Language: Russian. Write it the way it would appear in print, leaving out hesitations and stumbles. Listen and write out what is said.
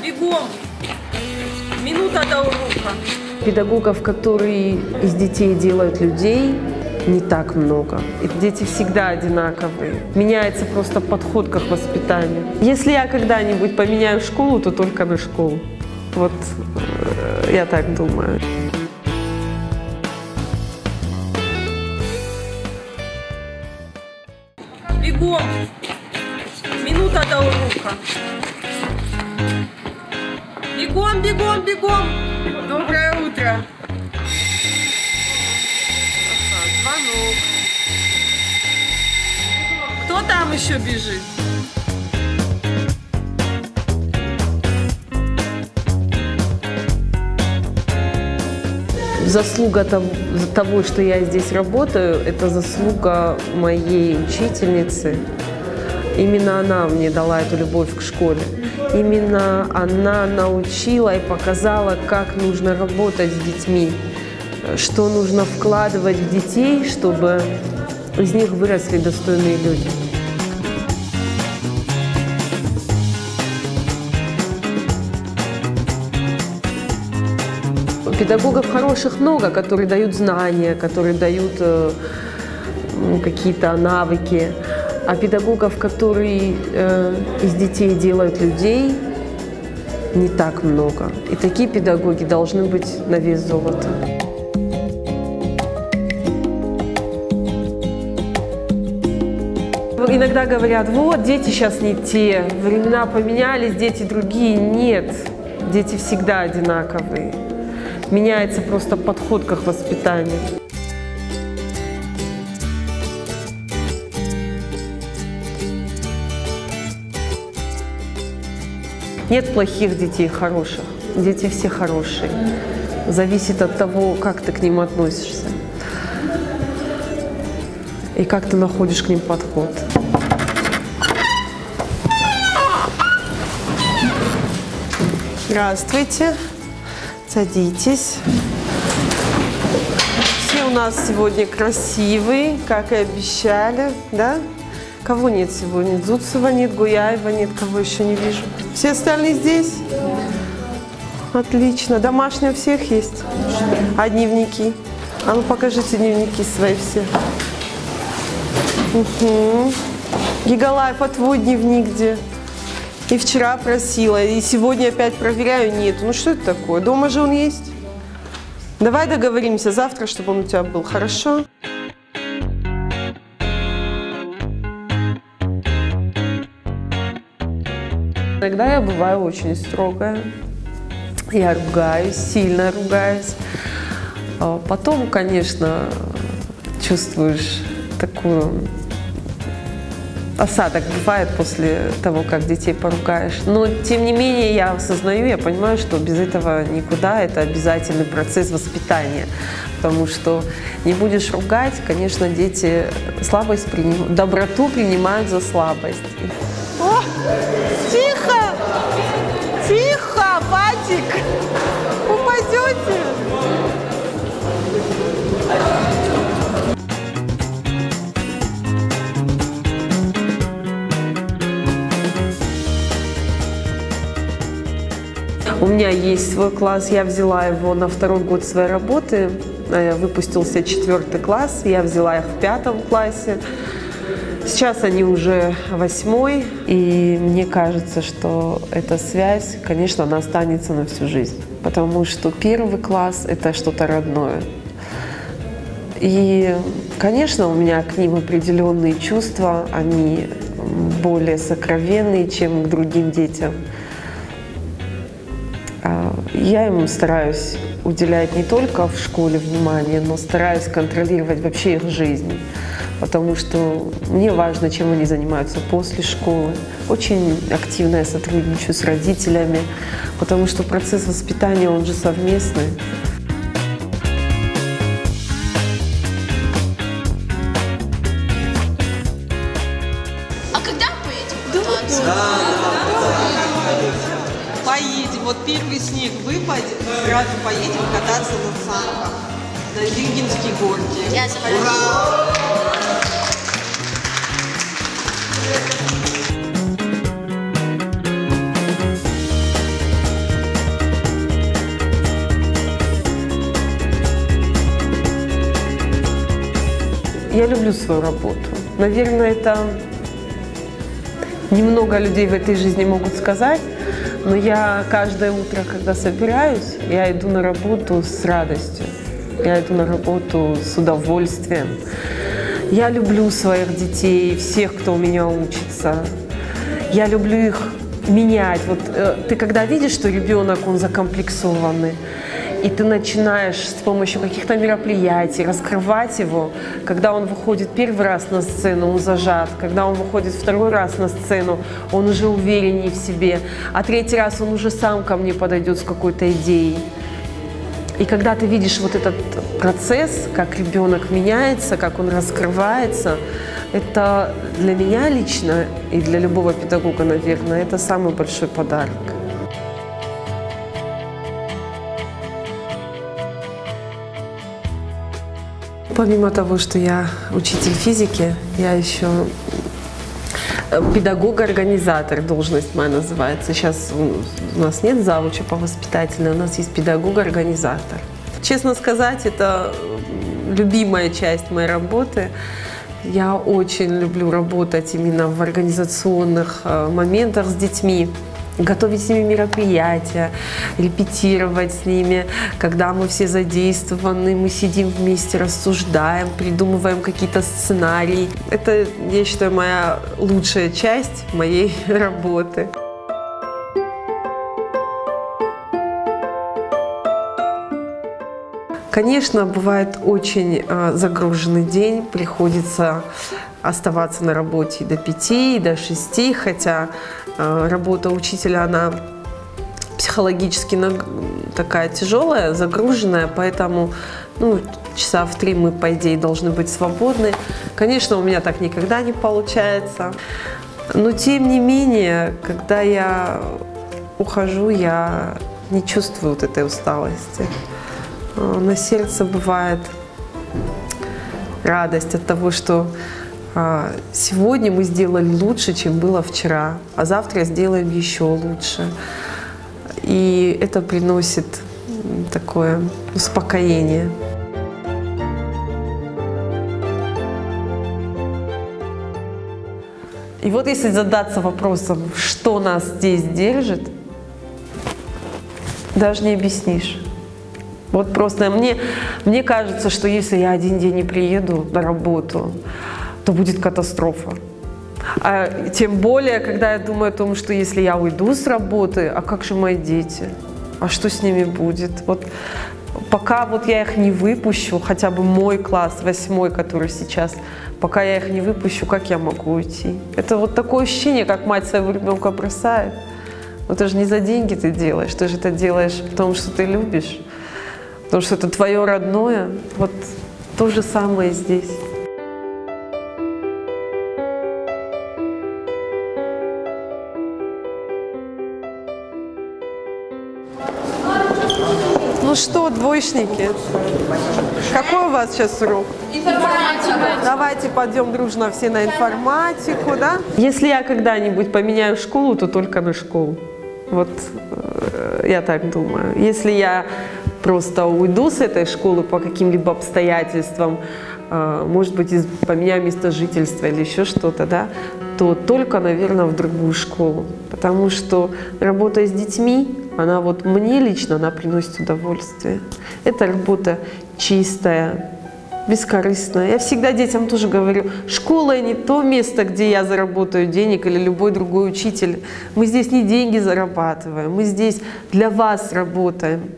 Бегом! Минута до урока. Педагогов, которые из детей делают людей, не так много. И дети всегда одинаковые. Меняется просто подход к их воспитанию. Если я когда-нибудь поменяю школу, то только на школу. Вот я так думаю. Бегом! Минута до урока. Бегом, бегом, бегом! Доброе утро! Звонок. Кто там еще бежит? Заслуга того, что я здесь работаю, это заслуга моей учительницы. Именно она мне дала эту любовь к школе. Именно она научила и показала, как нужно работать с детьми, что нужно вкладывать в детей, чтобы из них выросли достойные люди. Педагогов хороших много, которые дают знания, которые дают какие-то навыки. А педагогов, которые из детей делают людей, не так много. И такие педагоги должны быть на вес золота. Иногда говорят, вот, дети сейчас не те, времена поменялись, дети другие. Нет, дети всегда одинаковые. Меняется просто подход к их воспитанию. Нет плохих детей, хороших. Дети все хорошие. Зависит от того, как ты к ним относишься. И как ты находишь к ним подход. Здравствуйте. Садитесь. Все у нас сегодня красивые, как и обещали, да? Кого нет сегодня? Зуцева нет, Гуяева нет, кого еще не вижу. Все остальные здесь? Отлично. Домашние у всех есть? А дневники? А ну покажите дневники свои все. Угу. Гигалаев, а твой дневник где? И вчера просила, и сегодня опять проверяю, нет. Ну что это такое? Дома же он есть? Давай договоримся завтра, чтобы он у тебя был, хорошо? Иногда я бываю очень строгая. Я ругаюсь, сильно ругаюсь. Потом, конечно, чувствуешь такую... Осадок бывает после того, как детей поругаешь. Но, тем не менее, я осознаю, я понимаю, что без этого никуда. Это обязательный процесс воспитания. Потому что не будешь ругать, конечно, дети слабость принимают, доброту принимают за слабость. О, тихо! Тихо, Патик! Упадете! У меня есть свой класс, я взяла его на 2-й год своей работы, выпустился 4-й класс, я взяла их в 5-м классе. Сейчас они уже 8-й, и мне кажется, что эта связь, конечно, она останется на всю жизнь, потому что 1-й класс – это что-то родное. И, конечно, у меня к ним определенные чувства, они более сокровенные, чем к другим детям. Я им стараюсь уделять не только в школе внимание, но стараюсь контролировать вообще их жизнь. Потому что мне важно, чем они занимаются после школы. Очень активно я сотрудничаю с родителями, потому что процесс воспитания, он же совместный. А когда поедем кататься? Поедем. Вот первый снег выпадет, сразу поедем кататься на санках. На Лигинские горки. Я Ура! я люблю свою работу. Наверное, это немного людей в этой жизни могут сказать, но я каждое утро, когда собираюсь, я иду на работу с радостью. Я иду на работу с удовольствием. Я люблю своих детей, всех, кто у меня учится. Я люблю их менять. Вот ты когда видишь, что ребенок, он закомплексованный, и ты начинаешь с помощью каких-то мероприятий раскрывать его, когда он выходит первый раз на сцену, он зажат, когда он выходит второй раз на сцену, он уже увереннее в себе, а третий раз он уже сам ко мне подойдет с какой-то идеей. И когда ты видишь вот этот процесс, как ребенок меняется, как он раскрывается, это для меня лично и для любого педагога, наверное, это самый большой подарок. Помимо того, что я учитель физики, я еще педагог-организатор, должность моя называется. Сейчас у нас нет завуча по воспитательной, у нас есть педагог-организатор. Честно сказать, это любимая часть моей работы. Я очень люблю работать именно в организационных моментах с детьми. Готовить с ними мероприятия, репетировать с ними, когда мы все задействованы, мы сидим вместе, рассуждаем, придумываем какие-то сценарии. Это, я считаю, моя лучшая часть моей работы. Конечно, бывает очень загруженный день, приходится оставаться на работе и до 5, и до 6, хотя работа учителя, она психологически такая тяжелая, загруженная, поэтому часа в 3 мы, по идее, должны быть свободны. Конечно, у меня так никогда не получается, но тем не менее, когда я ухожу, я не чувствую вот этой усталости. На сердце бывает радость от того, что сегодня мы сделали лучше, чем было вчера, а завтра сделаем еще лучше. И это приносит такое успокоение. И вот если задаться вопросом, что нас здесь держит, даже не объяснишь. Вот просто мне кажется, что если я один день не приеду на работу, то будет катастрофа. А тем более, когда я думаю о том, что если я уйду с работы, а как же мои дети? А что с ними будет? Вот пока вот я их не выпущу, хотя бы мой класс, 8-й, который сейчас, пока я их не выпущу, как я могу уйти? Это вот такое ощущение, как мать своего ребенка бросает. Но это же не за деньги ты делаешь, ты же это делаешь потому, что ты любишь. Потому что это твое родное. Вот то же самое здесь. Ну что, двоечники, какой у вас сейчас урок? Информатика. Давайте пойдем дружно все на информатику, да? Если я когда-нибудь поменяю школу, то только на школу. Вот я так думаю. Если я просто уйду с этой школы по каким-либо обстоятельствам, может быть, поменяю место жительства или еще что-то, да, то только, наверное, в другую школу. Потому что работа с детьми, она вот мне лично, она приносит удовольствие. Это работа чистая, бескорыстная. Я всегда детям тоже говорю, школа не то место, где я заработаю денег или любой другой учитель. Мы здесь не деньги зарабатываем, мы здесь для вас работаем.